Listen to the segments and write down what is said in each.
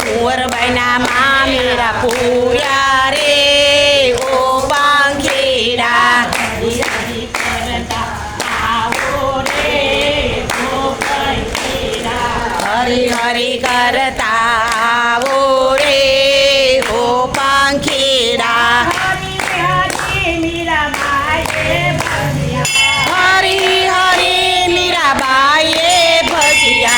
कुंवरबाईना मामेरा पूया रे ओ पंखीड़ा हरी हरी करता आओ रे ओ पंखीड़ा हरी हरी करता आओ रे ओ पंखीड़ा हरी हरी मीरा माए भजिया हरी हरी मीरा बाए भजिया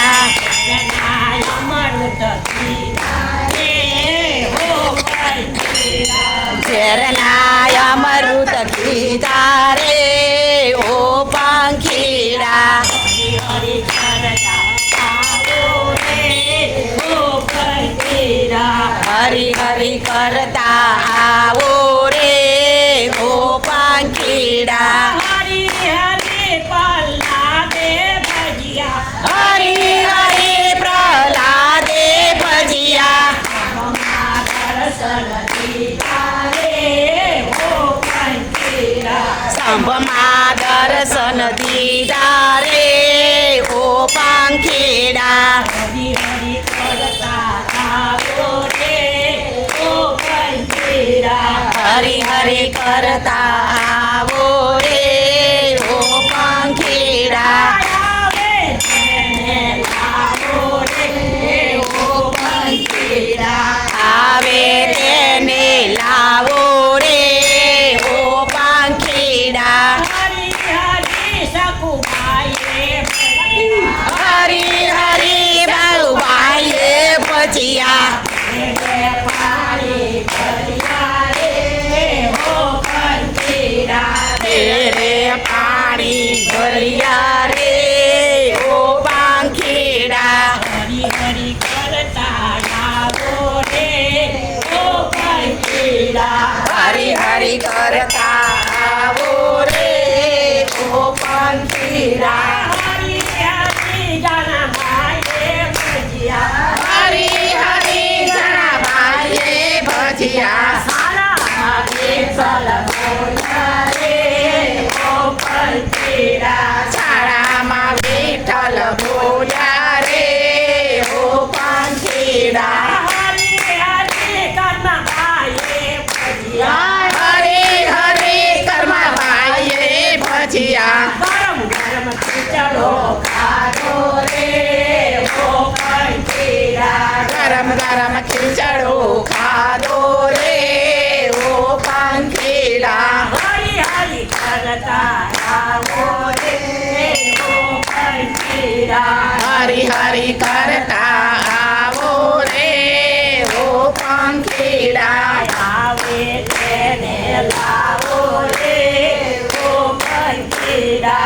झरनाय अमृत गीता रे ओ पंखीड़ा हरी हरी करता आओ रे ओ पंखीड़ा हरी हरी करता आओ रे ओ पंखीड़ा हरी हरी प्रहलादे भजिया हरी हरी प्रहलादे भजिया संभमा दर्शन दीदा रे ओ पंखीड़ा हरी हरी करता आओ रे ओ पंखीड़ा हरी हरी करता आओ रे ओ पंखीड़ा आवे तेने लावो रे ओ पंखीड़ा हरी हरी सकुबाई हरी हरी बालुबाई भजिया तेरे पानी भरिया रे ओ पंखीड़ा हरी हरी करता आओ रे ओ पंखीड़ा हरी हरी करता आओ रे ओ पंखीड़ा हरी हरी जाना भाई भजिया हरी हरी जाना भाई भजिया सारा आगे चल रे ओ पंखीड़ा सारा मा विठ्ठल बोला रे ओ पंखीड़ा हरी हरी कर्म भाई भजिया हरी हरी कर्म भाई भजिया गरम गरम खिचड़ो खाओ रे ओ पंखीड़ा गरम गरम खिचड़ो खाओ रे ओ पंखीड़ा हरी हरी करता आओ रे ओ पंखीड़ा हरी हरी करता आओ रे ओ पंखीड़ा आवे तेने लाओ रे ओ पंखीड़ा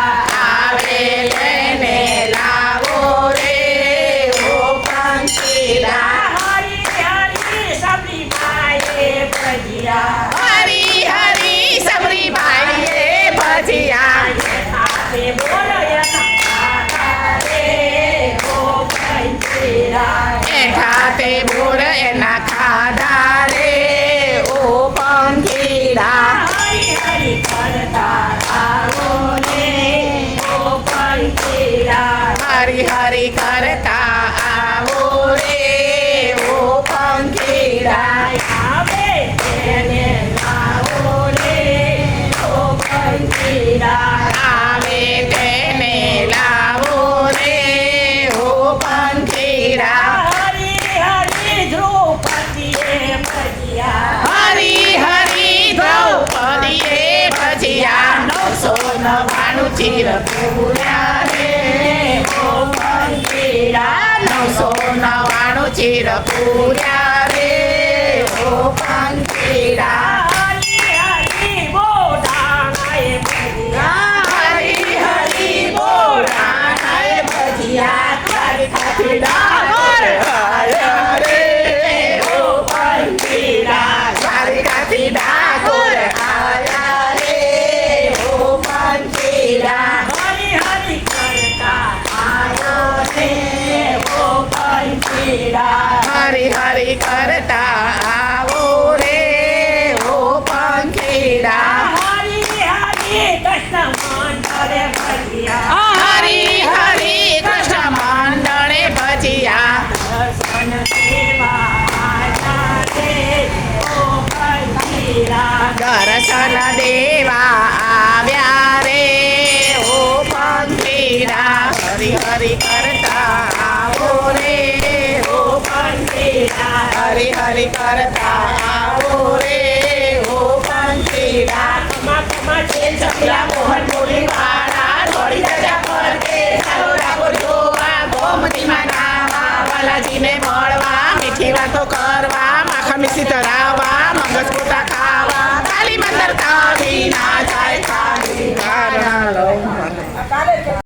आवे तेने लाओ रे ओ पंखीड़ा हरी हरी सबरी माए भजिया हरी हरी सबरी माए भजिया आवे बोलो खाते बोर एना खादा रे ओ पंखीड़ा हरी हरी करता आओ रे ओ पंखीड़ा हरी हरी करता आओ रे ओ पंखीड़ा आवे तेने लाओ रे ओ पंखीड़ा आवे तेने लाओ रे ओ पंखीड़ा हरी हरी द्रौपदी भजिया हरी हरी द्रौपदी भजिया 999 चीर पूरा रे ओ पंखीड़ा 999 चीर पूरा रे ओ पंखीड़ा हरी हरी बोडानाए भजिया हरी हरी बोडानाए भजिया हरी हरी रे ओ पंखीड़ा હરી કરતા આવો રે ઓ પંખીડા હરી હરી કૃષ્ણ મંડળે ભજિયા હરી હરી કૃષ્ણ મંડળે ભજિયા દર્શન દેવા આયા રે ઓ પંખીડા દર્શન દેવા આવ્યા રે ઓ પંખીડા હરી હરી કરતા આવો રે ઓ પંખીડા હરી હરી કરતા આવો રે ઓ પંખીડા કમા કમા છે ચકલા મોહન બોલી વાળા થોડી જજા પર કે ચાલો રાખો જોવા ગોમતીમાં નાવા બાલાજીને મળવા મીઠી વાતો કરવા માખણ મિશ્રી ધરાવવા મંગસ પોતા